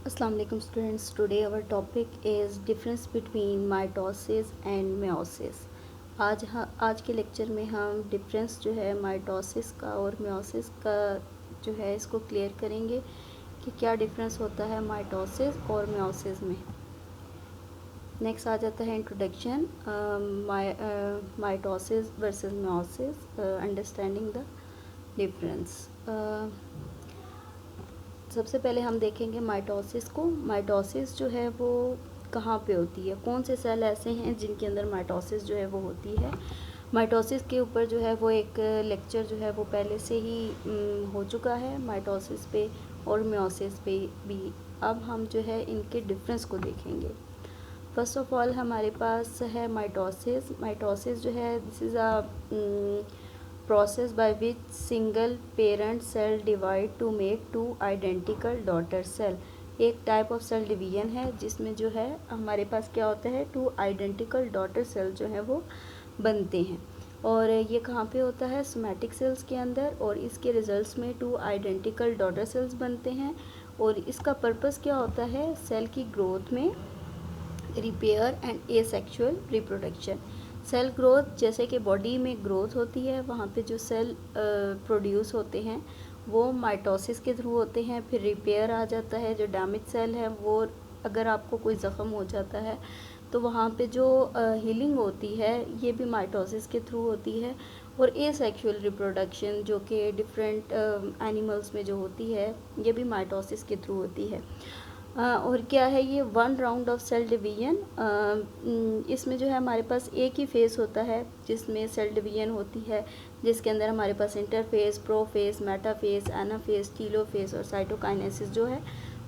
Assalamu alaikum students. Today our topic is difference between mitosis and meiosis. आज के lecture में हम difference जो है माइटोसिस का और meiosis का जो है इसको क्लियर करेंगे कि क्या डिफरेंस होता है माइटोसिस और meiosis में। नेक्स्ट आ जाता है introduction mitosis versus meiosis, understanding the difference. सबसे पहले हम देखेंगे माइटोसिस को। माइटोसिस जो है वो कहाँ पे होती है, कौन से सेल ऐसे हैं जिनके अंदर माइटोसिस जो है वो होती है। माइटोसिस के ऊपर जो है वो एक लेक्चर जो है वो पहले से ही हो चुका है माइटोसिस पे और मेयोसिस पे भी। अब हम जो है इनके डिफरेंस को देखेंगे। फर्स्ट ऑफ ऑल हमारे पास है माइटोसिस। माइटोसिस जो है this is a process by which single parent cell divide to make two identical daughter cell। एक टाइप ऑफ सेल डिवीजन है जिसमें जो है हमारे पास क्या होता है, टू आइडेंटिकल डॉटर सेल जो है वो बनते हैं। और ये कहाँ पे होता है, सोमैटिक सेल्स के अंदर, और इसके रिजल्ट्स में टू आइडेंटिकल डॉटर सेल्स बनते हैं। और इसका पर्पस क्या होता है, सेल की ग्रोथ में, repair and asexual reproduction. Cell growth, जैसे कि बॉडी में ग्रोथ होती है वहाँ पे जो सेल प्रोड्यूस होते हैं वो माइटोसिस के थ्रू होते हैं। फिर रिपेयर आ जाता है, जो डैमेज सेल है वो, अगर आपको कोई ज़ख़म हो जाता है तो वहाँ पे जो हीलिंग होती है ये भी माइटोसिस के थ्रू होती है। और एसेक्सुअल रिप्रोडक्शन जो कि डिफरेंट एनिमल्स में जो होती है ये भी माइटोसिस के थ्रू होती है। और क्या है ये, one round of cell division. इसमें जो है हमारे पास एक ही फेस होता है जिसमें सेल डिवीजन होती है, जिसके अंदर हमारे पास interface, profess, metaphase, anaphase, telophase और साइटोकाइनेसिस जो है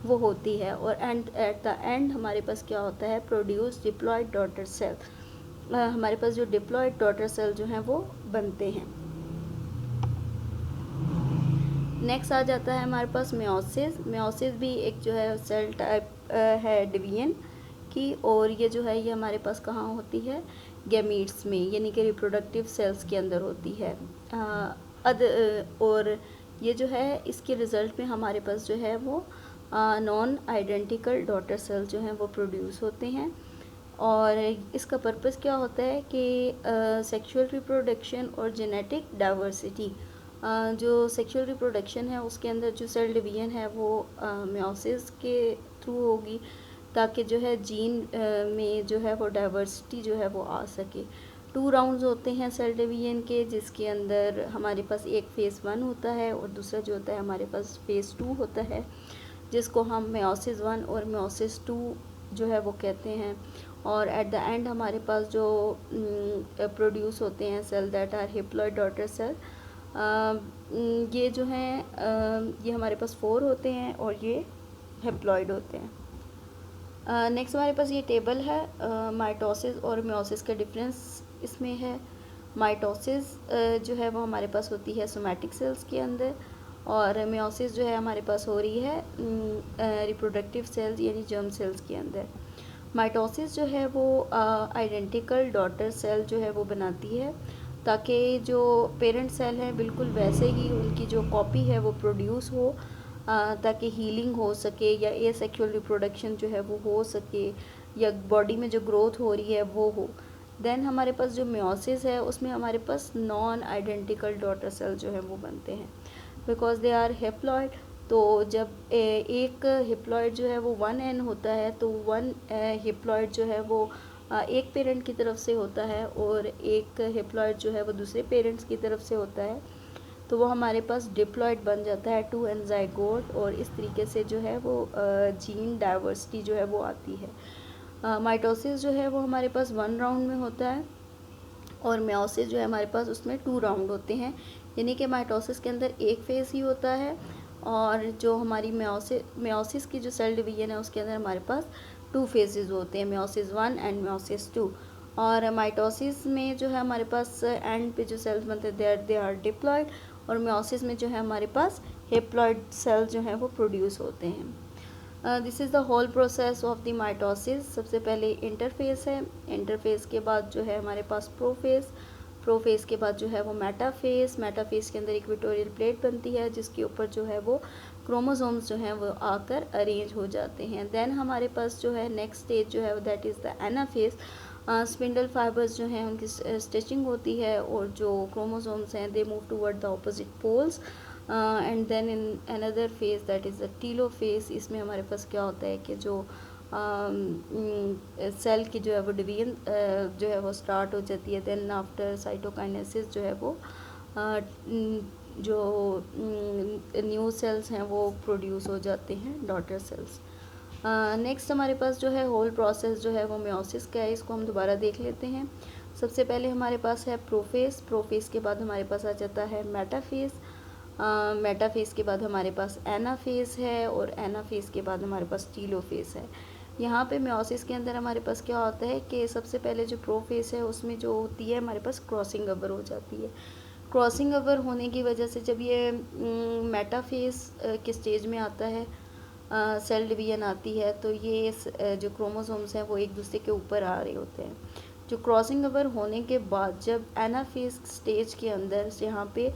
वो होती है। और एट द एंड हमारे पास क्या होता है, प्रोड्यूस डिप्लॉयड डॉटर सेल। हमारे पास जो डिप्लॉयड डॉटर सेल जो हैं वो बनते हैं। नेक्स्ट आ जाता है हमारे पास मेयोसिस। मेयोसिस भी एक जो है सेल टाइप है डिवीजन की, और ये जो है ये हमारे पास कहाँ होती है, गैमीट्स में, यानी कि रिप्रोडक्टिव सेल्स के अंदर होती है। और ये जो है इसके रिज़ल्ट में हमारे पास जो है वो नॉन आइडेंटिकल डॉटर सेल जो हैं वो प्रोड्यूस होते हैं। और इसका पर्पस क्या होता है कि सेक्सुअल रिप्रोडक्शन और जेनेटिक डाइवर्सिटी। जो सेक्सुअल रिप्रोडक्शन है उसके अंदर जो सेल डिवीजन है वो मेयोसिस के थ्रू होगी, ताकि जो है जीन में जो है वो डाइवर्सिटी जो है वो आ सके। टू राउंड्स होते हैं सेल डिवीजन के, जिसके अंदर हमारे पास एक फ़ेज़ 1 होता है और दूसरा जो होता है हमारे पास फ़ेज़ 2 होता है, जिसको हम मेयोसिस 1 और मेयोसिस 2 जो है वो कहते हैं। और एट द एंड हमारे पास जो प्रोड्यूस होते हैं cell that are haploid daughter cell. ये जो हैं ये हमारे पास 4 होते हैं और ये हेप्लॉइड होते हैं। नेक्स्ट हमारे पास ये टेबल है माइटोसिस और मेयोसिस का डिफरेंस इसमें है। माइटोसिस जो है वो हमारे पास होती है सोमैटिक सेल्स के अंदर, और मेयोसिस जो है हमारे पास हो रही है रिप्रोडक्टिव सेल्स यानी जर्म सेल्स के अंदर। माइटोसिस जो है वो आइडेंटिकल डॉटर सेल जो है वो बनाती है, ताकि जो पेरेंट सेल हैं बिल्कुल वैसे ही उनकी जो कॉपी है वो प्रोड्यूस हो, ताकि हीलिंग हो सके या एसेक्सुअल रिप्रोडक्शन जो है वो हो सके, या बॉडी में जो ग्रोथ हो रही है वो हो। देन हमारे पास जो मेयोसिस है उसमें हमारे पास नॉन आइडेंटिकल डॉटर सेल जो है वो बनते हैं, बिकॉज दे आर हेप्लॉइड। तो जब एक हिप्लॉइड जो है वो 1n होता है तो 1 हिप्लॉइड जो है वो एक पेरेंट की तरफ से होता है, और एक हिप्लॉइड जो है वो दूसरे पेरेंट्स की तरफ से होता है, तो वो हमारे पास डिप्लॉइड बन जाता है 2n ज़ाइगोट। और इस तरीके से जो है वो जीन डाइवर्सिटी जो है वो आती है। माइटोसिस जो है वो हमारे पास 1 राउंड में होता है, और मेयोसिस जो है हमारे पास उसमें 2 राउंड होते हैं, यानी कि माइटोसिस के अंदर एक फेज़ ही होता है, और जो हमारी मेयोसिस की जो सेल डिवीजन है उसके अंदर हमारे पास 2 फेजेस होते हैं, मेयोसिस 1 एंड मेयोसिस 2। और माइटोसिस में जो है हमारे पास एंड पे जो सेल्स बनते हैं दे आर डिप्लॉयड, और मेयोसिस में जो है हमारे पास हेप्लॉयड सेल जो हैं वो प्रोड्यूस होते हैं। This is the whole process of the mitosis. सबसे पहले इंटरफेस है, इंटरफेस के बाद जो है हमारे पास प्रोफेस, प्रोफेस के बाद जो है वो मेटाफेस, मेटाफेस के अंदर इक्वेटोरियल प्लेट बनती है जिसके ऊपर जो है वो क्रोमोसोम्स जो हैं वो आकर अरेंज हो जाते हैं। देन हमारे पास जो है नेक्स्ट स्टेज जो है that is the anaphase. Spindle fibres जो हैं उनकी स्टिचिंग होती है और जो क्रोमोसोम्स हैं they move toward the opposite poles and then in another phase that is the telophase. इसमें हमारे पास क्या होता है कि जो सेल की जो है वो डिवीजन जो है वो स्टार्ट हो जाती है। देन आफ्टर साइटोकाइनेसिस जो है वो जो न्यू सेल्स हैं वो प्रोड्यूस हो जाते हैं, डॉटर सेल्स। नेक्स्ट हमारे पास जो है होल प्रोसेस जो है वो मियोसिस का है, इसको हम दोबारा देख लेते हैं। सबसे पहले हमारे पास है प्रोफेज, प्रोफेज के बाद हमारे पास आ जाता है मेटाफेज, मेटाफेज के बाद हमारे पास एनाफेज है और एनाफेज के बाद हमारे पास टीलोफेज है। यहाँ पे मियोसिस के अंदर हमारे पास क्या होता है कि सबसे पहले जो प्रोफेज है उसमें जो होती है हमारे पास क्रॉसिंग ओवर हो जाती है। क्रॉसिंग ओवर होने की वजह से जब ये मेटाफेज के स्टेज में आता है, सेल डिवीजन आती है, तो ये जो क्रोमोसोम्स हैं वो एक दूसरे के ऊपर आ रहे होते हैं। जो क्रॉसिंग ओवर होने के बाद जब एनाफेज स्टेज के अंदर यहाँ पे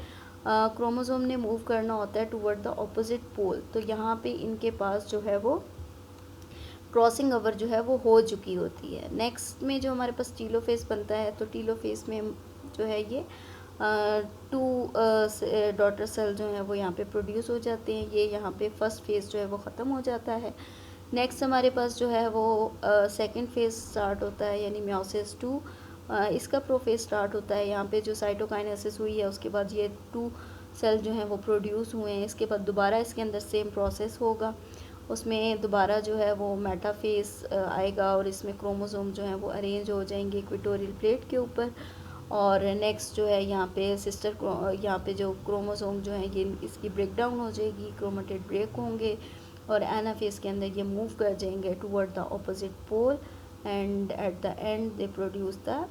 क्रोमोसोम ने मूव करना होता है टूवर्ड द ऑपोजिट पोल, तो यहाँ पे इनके पास जो है वो क्रॉसिंग ओवर जो है वो हो चुकी होती है। नेक्स्ट में जो हमारे पास टीलोफेज बनता है, तो टीलोफेज में जो है ये टू डॉटर सेल जो हैं वो यहाँ पे प्रोड्यूस हो जाते हैं। ये यहाँ पे फर्स्ट फेज़ जो है वो ख़त्म हो जाता है। नेक्स्ट हमारे पास जो है वो सेकंड फेज़ स्टार्ट होता है, यानी मियोसिस 2। इसका प्रोफेज स्टार्ट होता है। यहाँ पे जो साइटोकाइनेसिस हुई है उसके बाद ये 2 सेल जो हैं वो प्रोड्यूस हुए हैं। इसके बाद दोबारा इसके अंदर सेम प्रोसेस होगा, उसमें दोबारा जो है वो मेटाफेज आएगा और इसमें क्रोमोसोम जो हैं वो अरेंज हो जाएंगे इक्वेटोरियल प्लेट के ऊपर। और नेक्स्ट जो है यहाँ पे यहाँ पे जो क्रोमोसोम जो है ये इसकी ब्रेक डाउन हो जाएगी, क्रोमेटिड ब्रेक होंगे और एनाफेज के अंदर ये मूव कर जाएंगे toward the opposite pole and at the end they produce the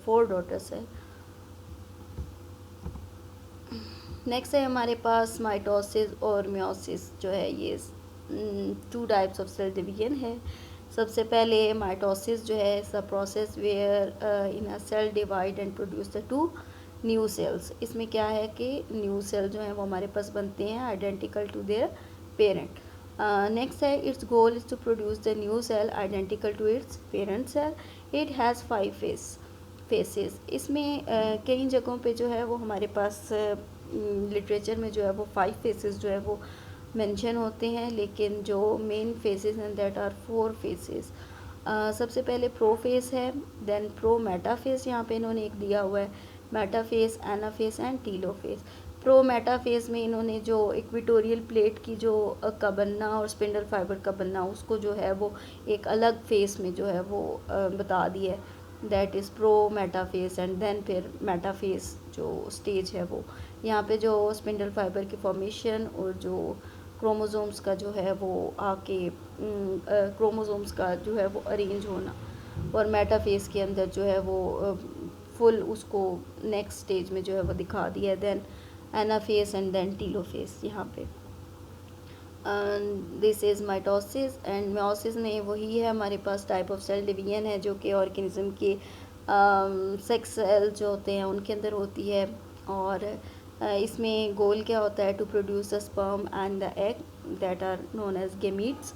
4 daughter cell. Next है हमारे पास माइटोसिस और मियोसिस जो है ये 2 टाइप्स ऑफ सेल डिवीजन है। सबसे पहले माइटोसिस जो है it's a process where in a cell divide and produce the 2 new cells. इसमें क्या है कि न्यू सेल जो है वो हमारे पास बनते हैं identical to their parent. Next है its goal is to produce the new cell identical to its parent cell. It has 5 phases. इसमें कई जगहों पे जो है वो हमारे पास लिटरेचर में जो है वो 5 फेसेस जो है वो मेंशन होते हैं, लेकिन जो मेन फेसेस हैं दैट आर 4 फेसेस। सबसे पहले प्रो फेस है, देन प्रो मेटाफेस यहाँ पे इन्होंने एक दिया हुआ है, metaphase, anaphase and telophase. Prometaphase में इन्होंने जो इक्वेटोरियल प्लेट की जो का बनना और स्पिंडल फाइबर का बनना उसको जो है वो एक अलग फेस में जो है वो बता दिया है, that is prometaphase. And then फिर मेटाफेस जो स्टेज है वो यहाँ पे जो स्पिंडल फाइबर की फॉर्मेशन और जो क्रोमोसोम्स का जो है वो आके क्रोमोसोम्स का जो है वो अरेंज होना, और मेटाफेस के अंदर जो है वो फुल उसको नेक्स्ट स्टेज में जो है वो दिखा दिया है। Then anaphase and then telophase यहाँ पे। This is mitosis and meiosis में वही है हमारे पास टाइप ऑफ सेल डिवीजन है जो कि ऑर्गेनिज्म के सेक्स सेल जो होते हैं उनके अंदर होती है। और इसमें गोल क्या होता है, to produce the sperm and the egg that are known as gametes.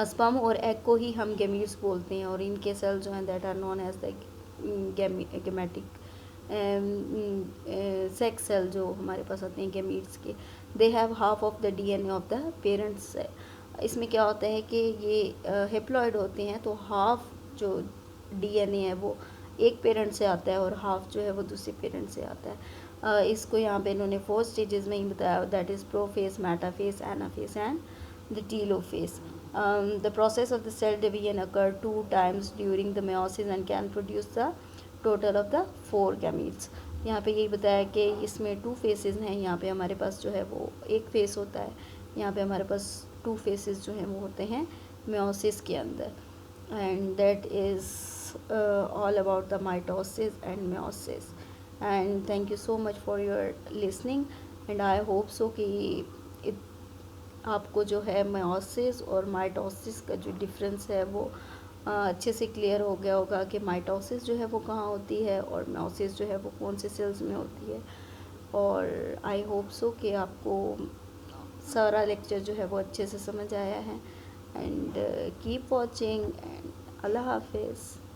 Sperm और एग को ही हम गेमीट्स बोलते हैं और इनके सेल जो हैं that are known as the gametic sex cell जो हमारे पास आते हैं गेमीट्स के। They have half of the DNA of the parents. इसमें क्या होता है कि ये हेप्लॉइड होते हैं, तो हाफ जो डीएनए है वो एक पेरेंट से आता है और हाफ जो है वो दूसरे पेरेंट से आता है। इसको यहाँ पे इन्होंने 4 स्टेजेस में ही बताया, that is prophase, metaphase, anaphase and the telophase. The process of the cell division occur 2 times during the meiosis and can produce the total of the 4 gametes। यहाँ पे यही बताया कि इसमें 2 फेसेस हैं, यहाँ पे हमारे पास जो है वो एक फेस होता है, यहाँ पे हमारे पास 2 फेसेस जो हैं वो होते हैं meiosis के अंदर। And that is all about the mitosis and meiosis। and thank you so much for your listening and I hope so कि आपको जो है meiosis और माइटोसिस का जो डिफरेंस है वो अच्छे से क्लियर हो गया होगा कि माइटोसिस जो है वो कहाँ होती है और meiosis जो है वो कौन से सेल्स में होती है। और आई होप सो कि आपको सारा लेक्चर जो है वो अच्छे से समझ आया है। एंड कीप वॉचिंग एंड अल्लाह हाफिज़।